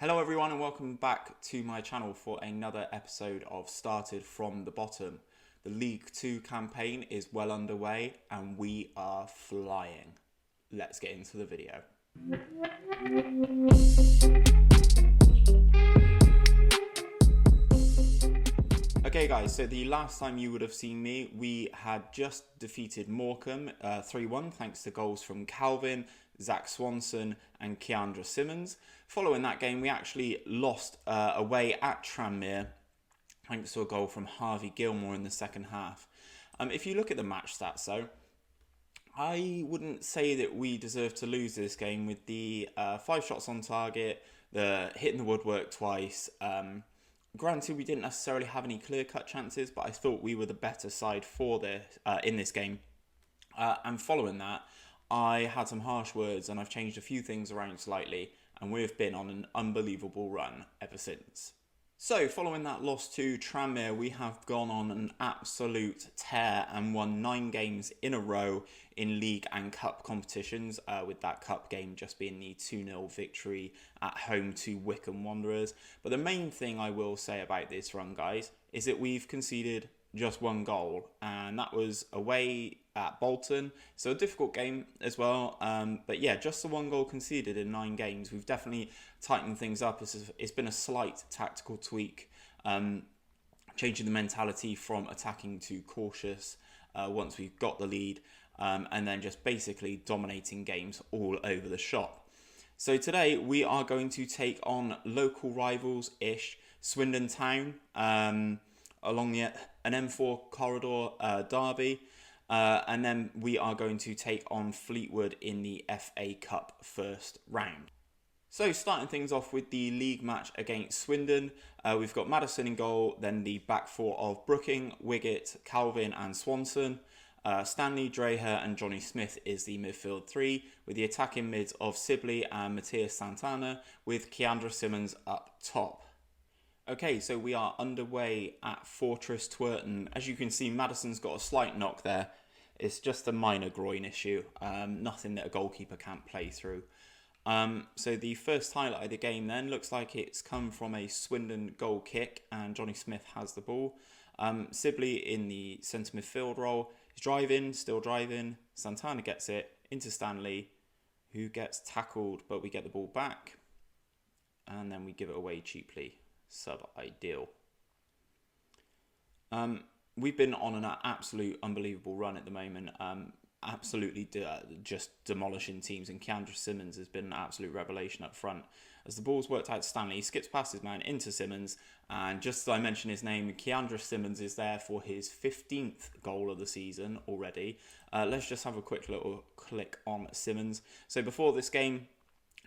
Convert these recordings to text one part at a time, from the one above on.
Hello everyone and welcome back to my channel for another episode of Started from the Bottom. The League Two campaign is well underway and we are flying. Let's get into the video. Okay guys, so the last time you would have seen me, we had just defeated Morecambe 3-1 thanks to goals from Calvin, Zach Swanson and Keandra Simmons. Following that game, we actually lost away at Tranmere thanks to a goal from Harvey Gilmore in the second half. If you look at the match stats though, I wouldn't say that we deserve to lose this game with the 5 shots on target, the hitting the woodwork twice. Granted, we didn't necessarily have any clear-cut chances, but I thought we were the better side for in this game. And following that, I had some harsh words and I've changed a few things around slightly, and we've been on an unbelievable run ever since. So, following that loss to Tranmere, we have gone on an absolute tear and won 9 games in a row in league and cup competitions, with that cup game just being the 2-0 victory at home to Wycombe Wanderers. But the main thing I will say about this run, guys, is that we've conceded just 1 goal, and that was away at Bolton, so a difficult game as well, but yeah, just the 1 goal conceded in 9 games. We've definitely tightened things up. It's been a slight tactical tweak, changing the mentality from attacking to cautious once we've got the lead, and then just basically dominating games all over the shop. So today we are going to take on local rivals-ish Swindon Town, along an M4 corridor derby, and then we are going to take on Fleetwood in the FA Cup first round. So starting things off with the league match against Swindon, we've got Madison in goal, then the back 4 of Brooking, Wiggett, Calvin and Swanson. Stanley, Dreher and Johnny Smith is the midfield 3, with the attacking mids of Sibley and Matthias Santana, with Keandra Simmons up top. Okay, so we are underway at Fortress Twerton. As you can see, Madison's got a slight knock there. It's just a minor groin issue, nothing that a goalkeeper can't play through. So the first highlight of the game then looks like it's come from a Swindon goal kick, and Johnny Smith has the ball. Sibley in the centre midfield role is driving, still driving. Santana gets it into Stanley, who gets tackled, but we get the ball back, and then we give it away cheaply. Sub-ideal. We've been on an absolute unbelievable run at the moment. Absolutely just demolishing teams, and Keandra Simmons has been an absolute revelation up front. As the ball's worked out to Stanley, he skips past his man into Simmons, and just as I mentioned his name, Keandra Simmons is there for his 15th goal of the season already. Let's just have a quick little click on Simmons. So before this game,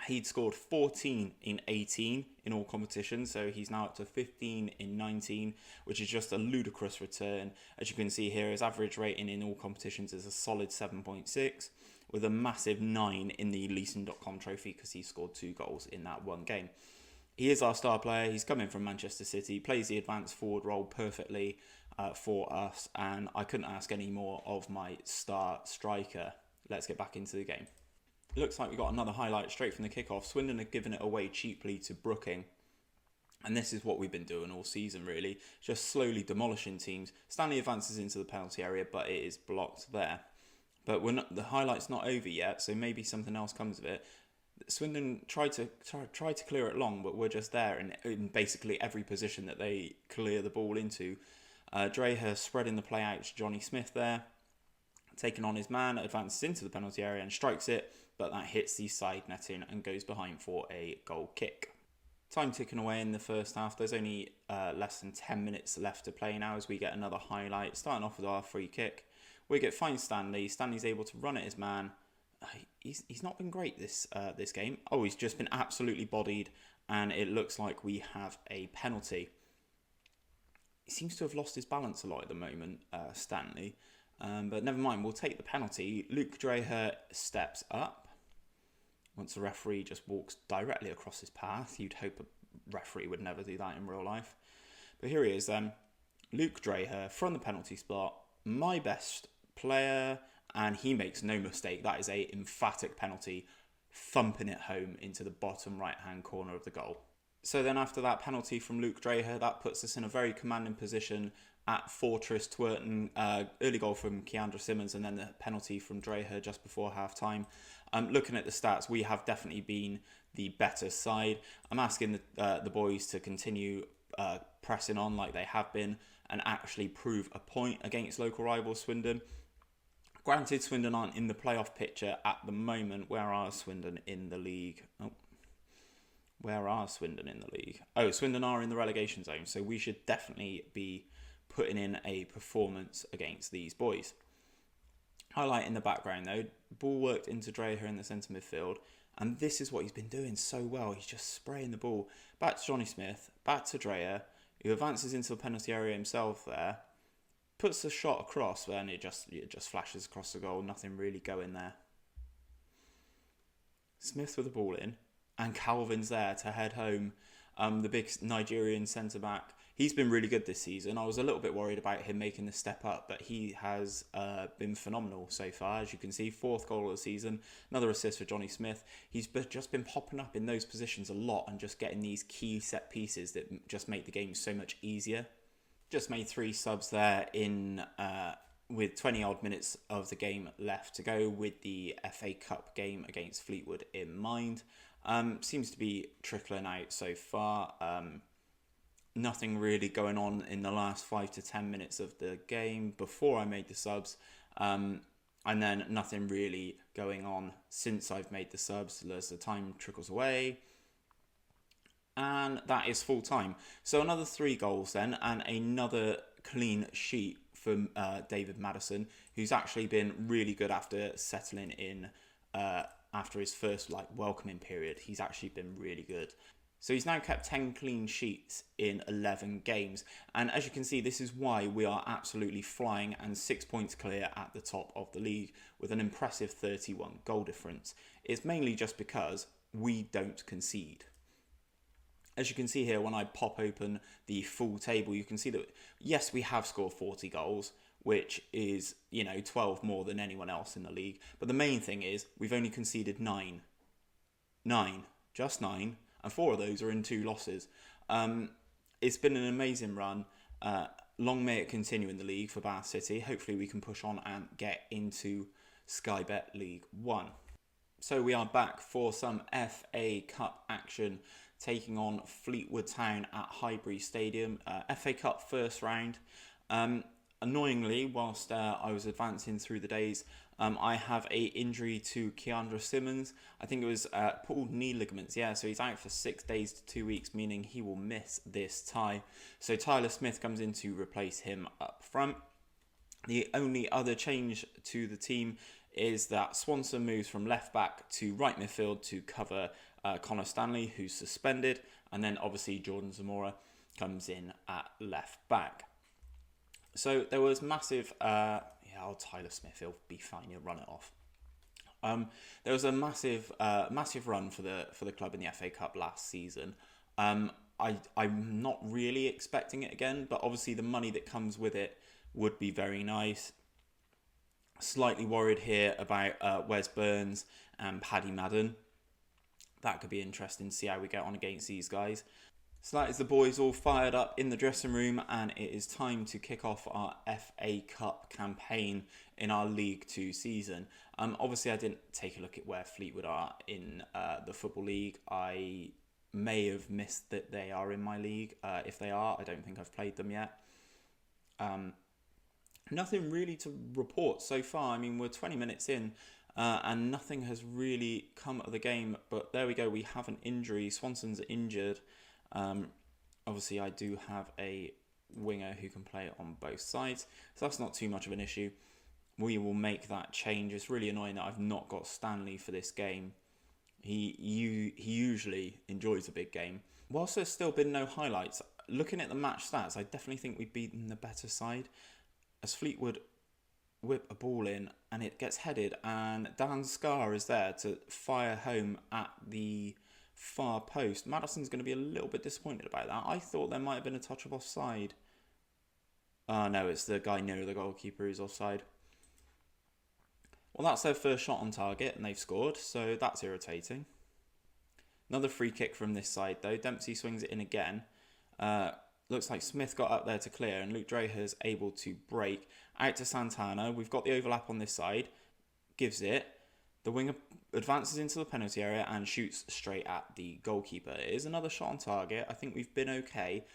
he'd scored 14 in 18 in all competitions, so he's now up to 15 in 19, which is just a ludicrous return. As you can see here, his average rating in all competitions is a solid 7.6, with a massive 9 in the Leeson.com trophy because he scored 2 goals in that 1 game. He is our star player. He's coming from Manchester City, plays the advanced forward role perfectly for us, and I couldn't ask any more of my star striker. Let's get back into the game. It looks like we got another highlight straight from the kickoff. Swindon have given it away cheaply to Brooking. And this is what we've been doing all season, really. Just slowly demolishing teams. Stanley advances into the penalty area, but it is blocked there. But the highlight's not over yet, so maybe something else comes of it. Swindon tried to clear it long, but we're just there in basically every position that they clear the ball into. Dreher spreading the play out to Johnny Smith there. Taking on his man, advances into the penalty area and strikes it, but that hits the side netting and goes behind for a goal kick. Time ticking away in the first half. There's only less than 10 minutes left to play now as we get another highlight. Starting off with our free kick. Wiggett finds Stanley. Stanley's able to run at his man. He's not been great this game. Oh, he's just been absolutely bodied, and it looks like we have a penalty. He seems to have lost his balance a lot at the moment, Stanley. But never mind, we'll take the penalty. Luke Dreher steps up. Once the referee just walks directly across his path. You'd hope a referee would never do that in real life. But here he is then. Luke Dreher from the penalty spot. My best player. And he makes no mistake. That is a emphatic penalty. Thumping it home into the bottom right-hand corner of the goal. So then after that penalty from Luke Dreher, that puts us in a very commanding position at Fortress Twerton. Early goal from Keandra Simmons and then the penalty from Dreher just before half-time. Looking at the stats, we have definitely been the better side. I'm asking the boys to continue pressing on like they have been and actually prove a point against local rival Swindon. Granted, Swindon aren't in the playoff picture at the moment. Where are Swindon in the league? Where are Swindon in the league? Oh, Swindon are in the relegation zone, so we should definitely be putting in a performance against these boys. Highlight in the background though, ball worked into Dreher in the centre midfield, and this is what he's been doing so well. He's just spraying the ball back to Johnny Smith, back to Dreher, who advances into the penalty area himself there, puts the shot across, and it just flashes across the goal. Nothing really going there. Smith with the ball in, and Calvin's there to head home. The big Nigerian centre-back. He's been really good this season. I was a little bit worried about him making the step up, but he has been phenomenal so far. As you can see, 4th goal of the season. Another assist for Johnny Smith. He's just been popping up in those positions a lot and just getting these key set pieces that just make the game so much easier. Just made 3 subs there in with 20 odd minutes of the game left to go with the FA Cup game against Fleetwood in mind. Seems to be trickling out so far. Nothing really going on in the last 5 to 10 minutes of the game before I made the subs. And then nothing really going on since I've made the subs as the time trickles away. And that is full time. So another 3 goals then, and another clean sheet from David Madison, who's actually been really good after settling in after his first welcoming period. He's actually been really good. So he's now kept 10 clean sheets in 11 games. And as you can see, this is why we are absolutely flying and 6 points clear at the top of the league with an impressive 31 goal difference. It's mainly just because we don't concede. As you can see here, when I pop open the full table, you can see that, yes, we have scored 40 goals, which is, 12 more than anyone else in the league. But the main thing is we've only conceded 9. 9. Just 9. And 4 of those are in 2 losses. It's been an amazing run. Long may it continue in the league for Bath City. Hopefully we can push on and get into SkyBet League 1. So we are back for some FA Cup action, taking on Fleetwood Town at Highbury Stadium. FA Cup first round. Annoyingly, whilst I was advancing through the days, I have a injury to Keandra Simmons. I think it was pulled knee ligaments. Yeah, so he's out for 6 days to 2 weeks, meaning he will miss this tie. So Tyler Smith comes in to replace him up front. The only other change to the team is that Swanson moves from left back to right midfield to cover Connor Stanley, who's suspended, and then obviously Jordan Zamora comes in at left back. So there was massive, Tyler Smith, he'll be fine, he'll run it off. There was a massive run for the club in the FA Cup last season. I'm not really expecting it again, but obviously the money that comes with it would be very nice. Slightly worried here about Wes Burns and Paddy Madden. That could be interesting to see how we get on against these guys. So that is the boys all fired up in the dressing room, and it is time to kick off our FA Cup campaign in our League Two season. Obviously, I didn't take a look at where Fleetwood are in the Football League. I may have missed that they are in my league. If they are, I don't think I've played them yet. Nothing really to report so far. I mean, we're 20 minutes in, and nothing has really come of the game. But there we go. We have an injury. Swanson's injured. Obviously, I do have a winger who can play on both sides, so that's not too much of an issue. We will make that change. It's really annoying that I've not got Stanley for this game. He usually enjoys a big game. Whilst there's still been no highlights, looking at the match stats, I definitely think we've beaten the better side. As Fleetwood whip a ball in and it gets headed, and Dan Scarr is there to fire home at the far post. Madison's going to be a little bit disappointed about that. I thought there might have been a touch of offside. No, it's the guy near the goalkeeper who's offside. Well, that's their first shot on target and they've scored, so that's irritating. Another free kick from this side though. Dempsey swings it in again. Looks like Smith got up there to clear, and Luke Dreher's able to break. Out to Santana. We've got the overlap on this side. Gives it. The winger advances into the penalty area and shoots straight at the goalkeeper. It is another shot on target. I think we've been okay.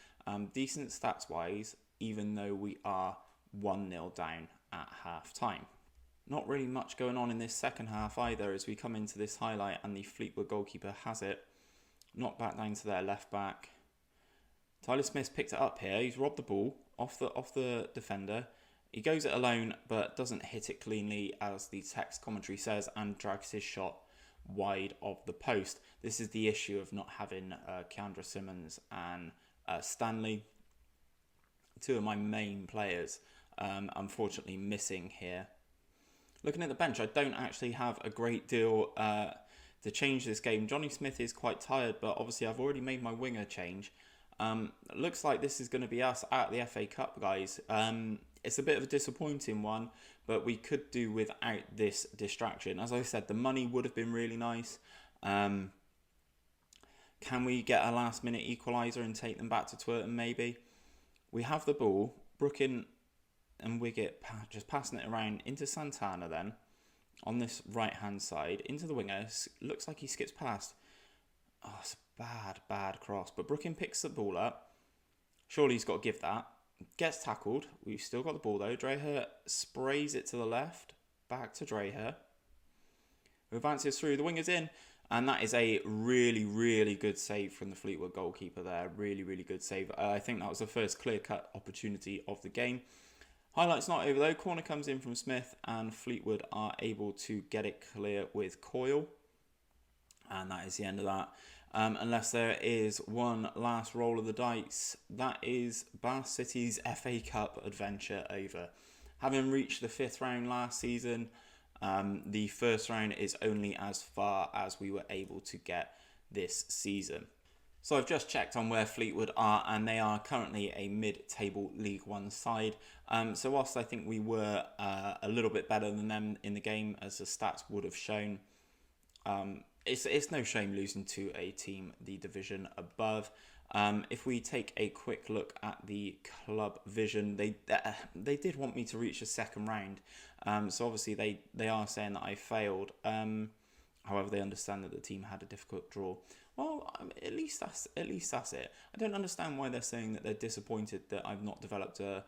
Decent stats-wise, even though we are 1-0 down at half-time. Not really much going on in this second half either as we come into this highlight and the Fleetwood goalkeeper has it. Knocked back down to their left back. Tyler Smith picked it up here. He's robbed the ball off the defender. He goes it alone but doesn't hit it cleanly, as the text commentary says, and drags his shot wide of the post. This is the issue of not having Keandra Simmons and Stanley, two of my main players, unfortunately missing here. Looking at the bench, I don't actually have a great deal to change this game. Johnny Smith is quite tired, but obviously I've already made my winger change. Looks like this is going to be us at the FA Cup, guys. It's a bit of a disappointing one, but we could do without this distraction. As I said, the money would have been really nice. Can we get a last-minute equaliser and take them back to Twerton, maybe? We have the ball. Brookin and Wiggett just passing it around into Santana then, on this right-hand side, into the winger. Looks like he skips past. Oh, it's a bad cross. But Brookin picks the ball up. Surely he's got to give that. Gets tackled. We've still got the ball though. Dreher sprays it to the left. Back to Dreher. Who advances through. The winger's in. And that is a really, really good save from the Fleetwood goalkeeper there. Really, really good save. I think that was the first clear-cut opportunity of the game. Highlight's not over though. Corner comes in from Smith and Fleetwood are able to get it clear with Coyle. And that is the end of that. Unless there is one last roll of the dice. That is Bath City's FA Cup adventure over. Having reached the 5th round last season, the first round is only as far as we were able to get this season. So I've just checked on where Fleetwood are, and they are currently a mid-table League One side. So whilst I think we were a little bit better than them in the game, as the stats would have shown, it's no shame losing to a team the division above. If we take a quick look at the club vision, they did want me to reach the second round. So obviously they are saying that I failed. However, they understand that the team had a difficult draw. Well, at least that's it. I don't understand why they're saying that they're disappointed that I've not developed a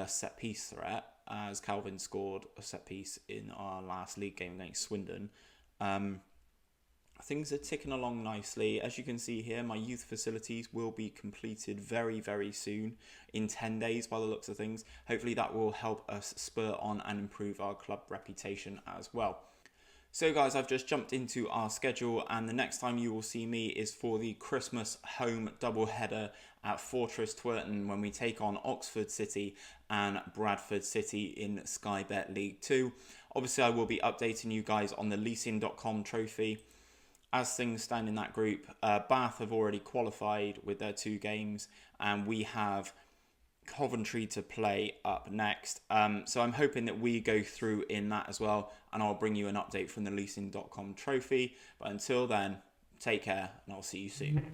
set piece threat, as Calvin scored a set piece in our last league game against Swindon. Things are ticking along nicely. As you can see here, my youth facilities will be completed very, very soon, in 10 days by the looks of things. Hopefully that will help us spur on and improve our club reputation as well. So guys, I've just jumped into our schedule, and the next time you will see me is for the Christmas home doubleheader at Fortress Twerton, when we take on Oxford City and Bradford City in SkyBet League Two. Obviously I will be updating you guys on the leasing.com trophy. As things stand in that group, Bath have already qualified with their 2 games, and we have Coventry to play up next. So I'm hoping that we go through in that as well, and I'll bring you an update from the leasing.com trophy. But until then, take care, and I'll see you soon.